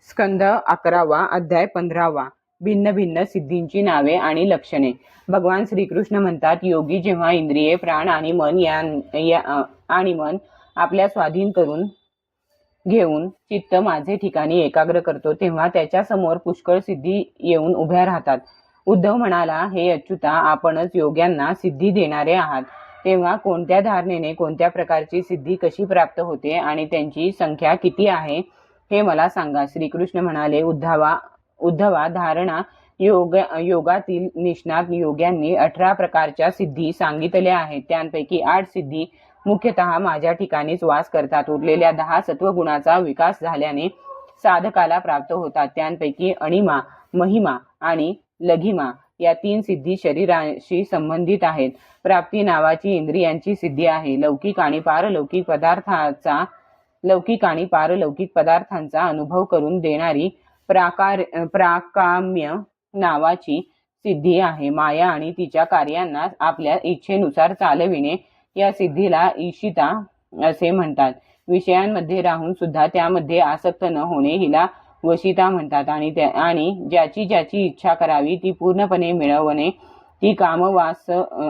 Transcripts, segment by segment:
स्कंद 11वा अध्याय 15वा भिन्न भिन्न सिद्धींची नावे आणि लक्षणे। भगवान श्रीकृष्ण म्हणतात, योगी जेव्हा इंद्रिये, प्राण आणि मन आपल्या स्वाधीन करून घेऊन चित्त माझे ठिकाणी एकाग्र करतो, तेव्हा त्याच्या समोर पुष्कळ सिद्धी येऊन उभ्या राहतात। उद्धव म्हणाला, हे अच्युता, आपणच योग्यांना सिद्धी देणारे आहात, तेव्हा कोणत्या धारणेने कोणत्या प्रकारची सिद्धी कशी प्राप्त होते आणि त्यांची संख्या किती आहे हे मला सांगा। श्रीकृष्ण म्हणाले, उद्धवा, धारणा योगातील निष्णात योग्यांनी 18 प्रकारच्या सिद्धी सांगितल्या आहेत। त्यांपैकी 8 सिद्धी मुख्यतः माझ्या ठिकाणीच वास करतात। उरलेल्या 10 सत्वगुणाचा विकास झाल्याने साधकाला प्राप्त होतात। त्यांपैकी अणिमा, महिमा आणि लघिमा या 3 सिद्धी शरीराशी संबंधित आहेत। प्राप्ती नावाची इंद्रियांची सिद्धी आहे। लौकिक आणि पारलौकिक पदार्थांचा अनुभव करून देणारी प्राकाम्य नावाची सिद्धी आहे। माया आणि तिच्या कार्यांना आपल्या इच्छेनुसार चालविणे या सिद्धीला ईशिता असे म्हणतात। विषयांमध्ये राहून सुद्धा त्यामध्ये आसक्त न होणे हिला वशिता म्हणतात। आणि ज्याची ज्याची इच्छा करावी ती पूर्णपणे मिळवणे ती कामावसायिता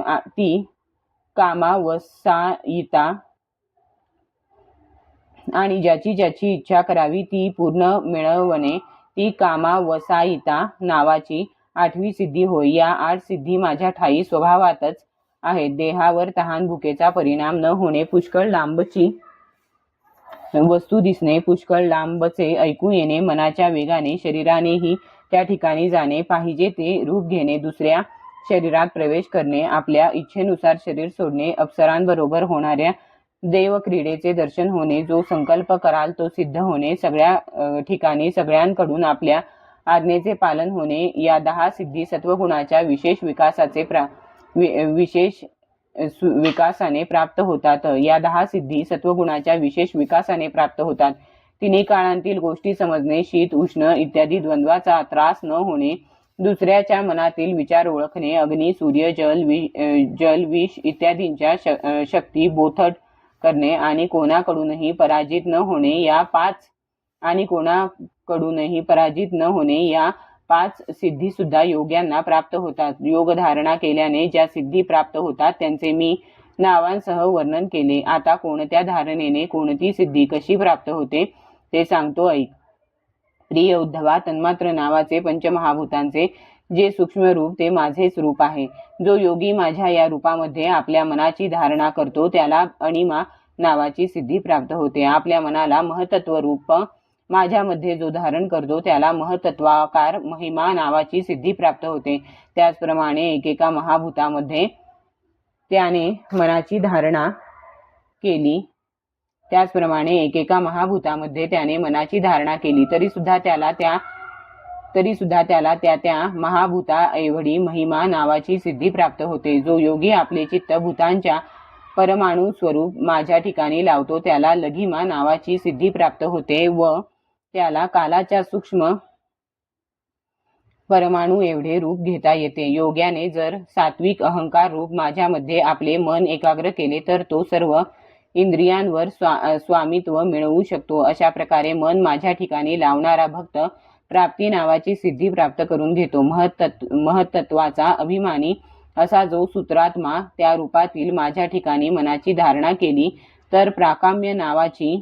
आणि ज्याची ज्याची इच्छा करावी ती पूर्ण मिळवणे ती कामावसायिता नावाची 8वी सिद्धी होय। या 8 सिद्धी माझ्या ठायी स्वभावातच आहेत। देहावर तहान भुकेचा परिणाम न होणे, पुष्कळ लांबची वस्तू दिसणे, पुष्कळ लांबचे ऐकू येणे, मनाच्या वेगाने शरीरानेही त्या ठिकाणी जाणे, पाहिजे ते रूप घेणे, दुसऱ्या शरीरात प्रवेश करणे, आपल्या इच्छेनुसार शरीर सोडणे, अप्सरांबरोबर होणाऱ्या देवक्रीडेचे दर्शन होणे, जो संकल्प कराल तो सिद्ध होणे, सगळ्या ठिकाणी सगळ्यांकडून आपल्या आज्ञेचे पालन होणे, या 10 सिद्धी सत्वगुणाच्या विशेष विकासाने प्राप्त होतात। या 10 सिद्धी सत्वगुणाच्या विशेष विकासाने प्राप्त होतात। तिन्ही काळांतील गोष्टी समजणे, शीत उष्ण इत्यादी द्वंद्वाचा त्रास न होणे, दुसऱ्याच्या मनातील विचार ओळखणे, अग्नी, सूर्य, जल, विष इत्यादींच्या शक्ती बोथट करणे आणि कोणाकडूनही पराजित न होणे या 5 सिद्धी सुद्धा योग्यांना प्राप्त होतात। योग धारणा केल्याने ज्या सिद्धी प्राप्त होतात त्यांचे मी नावांसह वर्णन केले। आता कोणत्या धारणेने कोणती सिद्धी कशी प्राप्त होते ते सांगतो, ऐक। प्रिय उद्धवा, तन्मात्र नावाचे पंचमहाभूतांचे जे सूक्ष्म रूप ते माझेच रूप आहे। जो योगी माझ्या या रूपामध्ये आपल्या मनाची धारणा करतो त्याला अणिमा नावाची सिद्धी प्राप्त होते। आपल्या मनाला महतत्व रूप माझ्यामध्ये जो धारण करतो त्याला महतत्वाकार महिमा नावाची सिद्धी प्राप्त होते। त्याचप्रमाणे एकेका महाभूतामध्ये त्याने मनाची धारणा केली तरी सुद्धा त्याला त्या महाभूताएवढी महिमा नावाची सिद्धी प्राप्त होते। जो योगी आपले चित्त भूतांच्या परमाणु स्वरूप माझ्या ठिकाणी लावतो त्याला लघिमा नावाची सिद्धी प्राप्त होते व त्याला कालाच्या सूक्ष्म परमाणु एवढे रूप घेता येते। योग्याने जर सात्विक अहंकार रूप माझ्यामध्ये आपले मन एकाग्र केले तर तो सर्व इंद्रियांवर स्वामित्व मिळवू शकतो। अशा प्रकारे मन माझ्या ठिकाणी लावणारा भक्त प्राप्ती नावाची सिद्धी प्राप्त करून घेतो। महत्त्वाचा अभिमानी असा जो सूत्रात्मा त्या रूपातील माझ्या ठिकाणी मनाची धारणा केली तर प्राकाम्य नावाची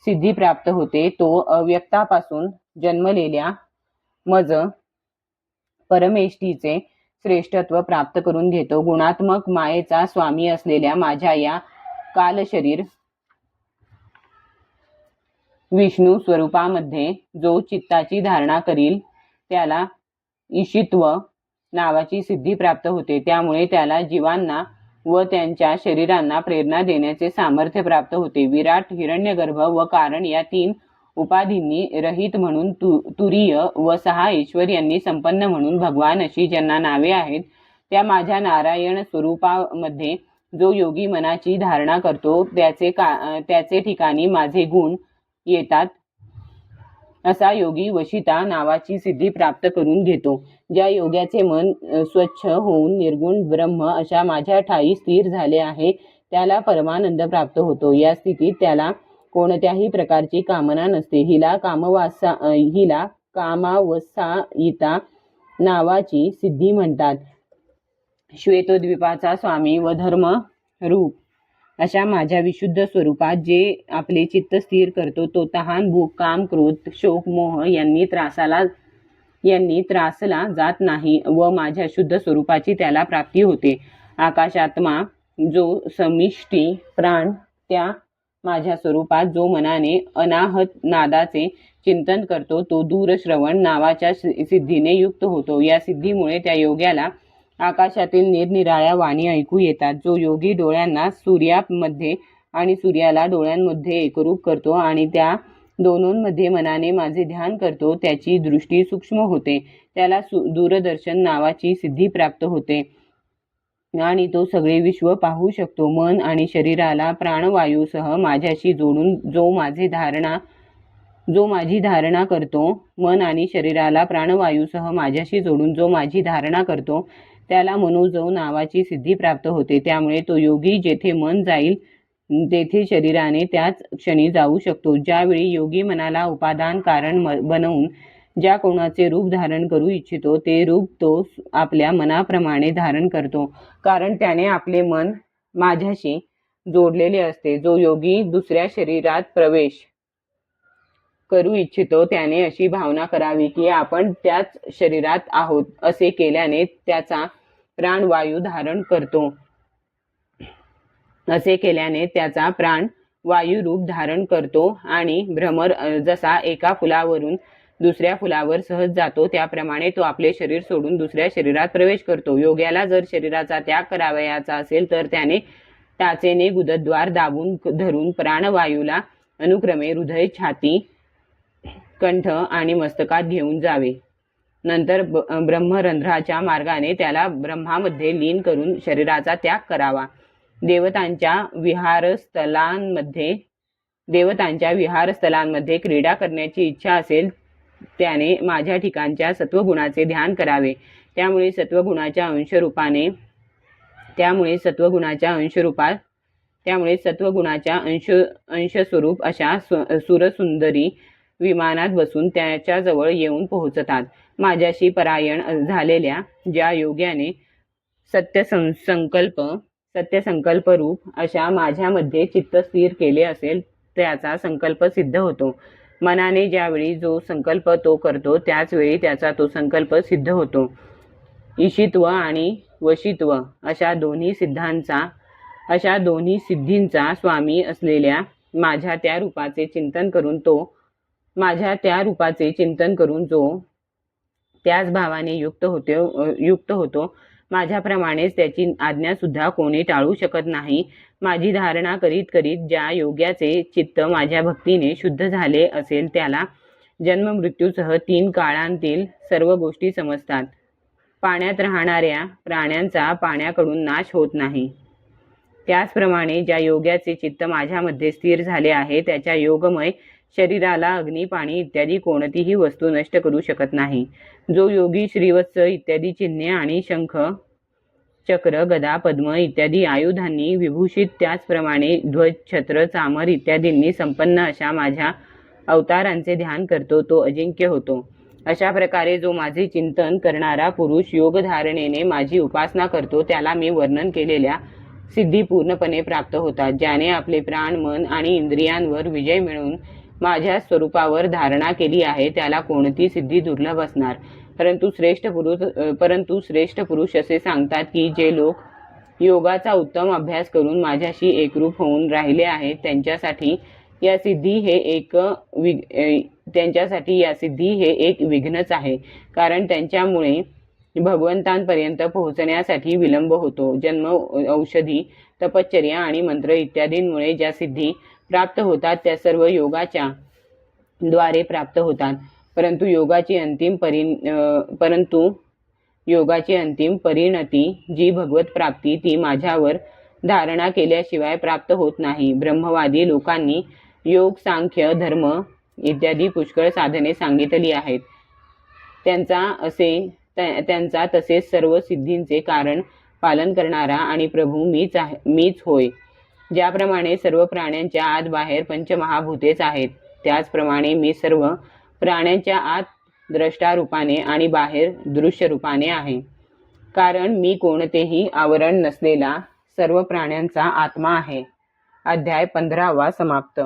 सिद्धी प्राप्त होते। तो अव्यक्तापासून जन्मलेल्या मज परमेष्ठीचे श्रेष्ठत्व प्राप्त करून घेतो। गुणात्मक मायेचा स्वामी असलेल्या माझ्या या कालशरीर विष्णू स्वरूपामध्ये जो चित्ताची धारणा करील त्याला ईशित्व नावाची सिद्धी प्राप्त होते। त्यामुळे त्याला जीवांना व त्यांच्या शरीरांना प्रेरणा देण्याचे सामर्थ्य प्राप्त होते। विराट, हिरण्यगर्भ व कारण या 3 उपाधींनी रहित म्हणून तुरीय व 6 ऐश्वर्यांनी संपन्न म्हणून भगवान अशी ज्यांना नावे आहेत त्या माझ्या नारायण स्वरूपामध्ये जो योगी मनाची धारणा करतो त्याचे ठिकाणी माझे गुण येतात असा योगी वशिता नावाची सिद्धी प्राप्त करून घेतो। ज्या योग्याचे मन स्वच्छ होऊन निर्गुण ब्रह्म अशा माझ्या ठायी स्थिर झाले आहे त्याला परमानंद प्राप्त होतो। या स्थितीत त्याला कोणत्याही प्रकारची कामना नसते. हिला कामावसायिता नावाची सिद्धी म्हणतात. श्वेतद्वीपाचा स्वामी व धर्म रूप अशा माझ्या विशुद्ध स्वरूपात जे आपले चित्त स्थिर करतो तो तहान, भूक, काम, क्रोध, शोक, मोह यांनी त्रासला जात नाही व माझ्या शुद्ध स्वरूपाची त्याला प्राप्ती होते. आकाशात्मा जो समिष्टी प्राण त्या माझ्या स्वरूपात जो मनाने अनाहत नादाचे चिंतन करतो तो दूरश्रवण नावाच्या सिद्धीने युक्त होतो. या सिद्धीमुळे त्या योग्याला आकाशातील निरनिराळ्या वाणी ऐकू येतात. जो योगी डोळ्यांना सूर्यामध्ये आणि सूर्याला डोळ्यांमध्ये एकरूप करतो आणि त्या दोनोंमध्ये मनाने माझे ध्यान करतो त्याची दृष्टी सूक्ष्म होते. त्याला दूरदर्शन नावाची सिद्धी प्राप्त होते आणि तो सगळे विश्व पाहू शकतो. मन आणि शरीराला प्राणवायूसह माझ्याशी जोडून जो माझी धारणा करतो, मन आणि शरीराला प्राणवायूसह माझ्याशी जोडून जो माझी धारणा करतो त्याला मनोजव नावाची सिद्धी प्राप्त होते. त्यामुळे तो योगी जेथे मन जाईल तेथे शरीराने त्याच क्षणी जाऊ शकतो. ज्यावेळी योगी मनाला उपादान कारण बनवून ज्या कोणाचे रूप धारण करू इच्छितो ते रूप तो आपल्या मनाप्रमाणे धारण करतो, कारण त्याने आपले मन माझ्याशी जोडलेले असते. जो योगी दुसऱ्या शरीरात प्रवेश करू इच्छितो त्याने अशी भावना करावी की आपण त्याच शरीरात आहोत. असे केल्याने त्याचा प्राणवायू धारण करतो. असे केल्याने त्याचा प्राण वायू रूप धारण करतो आणि भ्रमर जसा एका फुलावरून दुसऱ्या फुलावर सहज जातो त्याप्रमाणे तो आपले शरीर सोडून दुसऱ्या शरीरात प्रवेश करतो. योग्याला जर शरीराचा त्याग करावयाचा असेल तर त्याने टाचेने गुदद्वार दाबून धरून प्राणवायूला अनुक्रमे हृदय, छाती, कंठ आणि मस्तकात घेऊन जावे. नंतर ब्रह्मरंध्राच्या मार्गाने त्याला ब्रह्मामध्ये लीन करून शरीराचा त्याग करावा. देवतांच्या विहारस्थलांमध्ये क्रीडा करण्याची इच्छा असेल त्याने माझ्या ठिकाणच्या सत्वगुणाचे ध्यान करावे. त्यामुळे सत्वगुणाच्या अंशस्वरूप अशा सुरसुंदरी विमानात बसून त्याच्याजवळ येऊन पोहोचतात. माझ्याशी परायण झालेल्या ज्या योग्याने सत्यसंकल्प रूप अशा माझ्यामध्ये चित्त स्थिर केले असेल त्याचा संकल्प सिद्ध होतो. मनाने ज्यावेळी जो संकल्प तो करतो त्याच वेळी त्याचा तो संकल्प सिद्ध होतो. ईशित्व आणि वशित्व अशा दोन्ही सिद्धींचा स्वामी असलेल्या माझ्या त्या रूपाचे चिंतन करून जो त्याच भावाने युक्त होतो माझ्याप्रमाणेच त्याची आज्ञा सुद्धा कोणी टाळू शकत नाही. माझी धारणा करीत करीत ज्या योग्याचे चित्त माझ्या भक्तीने शुद्ध झाले असेल त्याला जन्म मृत्यूसह 3 काळांतील सर्व गोष्टी समजतात. पाण्यात राहणाऱ्या प्राण्यांचा पाण्याकडून नाश होत नाही. त्याचप्रमाणे ज्या योग्याचे चित्त माझ्यामध्ये स्थिर झाले आहे त्याच्या योगमय शरीराला अग्नी, पाणी इत्यादी कोणतीही वस्तू नष्ट करू शकत नाही. जो योगी श्रीवत्स इत्यादी चिन्हे आणि शंख, चक्र, गदा, पद्म इत्यादी आयुधांनी विभूषित त्याचप्रमाणे ध्वज, छत्र, चामर इत्यादींनी संपन्न अशा माझ्या अवतारांचे ध्यान करतो तो अजिंक्य होतो. अशा प्रकारे जो माझे चिंतन करणारा पुरुष योगधारणेने माझी उपासना करतो त्याला मी वर्णन केलेल्या सिद्धी पूर्णपणे प्राप्त होतात. ज्याने आपले प्राण, मन आणि इंद्रियांवर विजय मिळवून माझ्या स्वरूपावर धारणा केली आहे त्याला कोणती सिद्धी दुर्लभ असणार. परंतु श्रेष्ठ पुरुष असे सांगतात की जे लोक योगाचा उत्तम अभ्यास करून माझ्याशी एकरूप होऊन राहिले आहेत त्यांच्यासाठी या सिद्धी हे एक विघ्नच आहे. कारण त्यांच्यामुळे भगवंतांपर्यंत पोहोचण्यासाठी विलंब होतो. जन्म, औषधी, तपश्चर्या आणि मंत्र इत्यादींमुळे ज्या सिद्धी प्राप्त होतात त्या सर्व योगाच्या द्वारे प्राप्त होतात. परंतु योगाची अंतिम परिणती जी भगवत प्राप्ती ती माझ्यावर धारणा केल्याशिवाय प्राप्त होत नाही. ब्रह्मवादी लोकांनी योग, सांख्य, धर्म इत्यादी पुष्कळ साधने सांगितली आहेत. त्यांचा तसेच सर्व सिद्धींचे कारण पालन करणारा आणि प्रभू मीच होय. ज्याप्रमाणे सर्व प्राण्यांच्या आत बाहेर पंचमहाभूतेच आहेत, त्याचप्रमाणे मी सर्व प्राण्यांच्या आत द्रष्टा रूपाने आणि बाहेर दृश्य रूपाने आहे. कारण मी कोणतेही आवरण नसलेला सर्व प्राण्यांचा आत्मा आहे. अध्याय 15 समाप्त.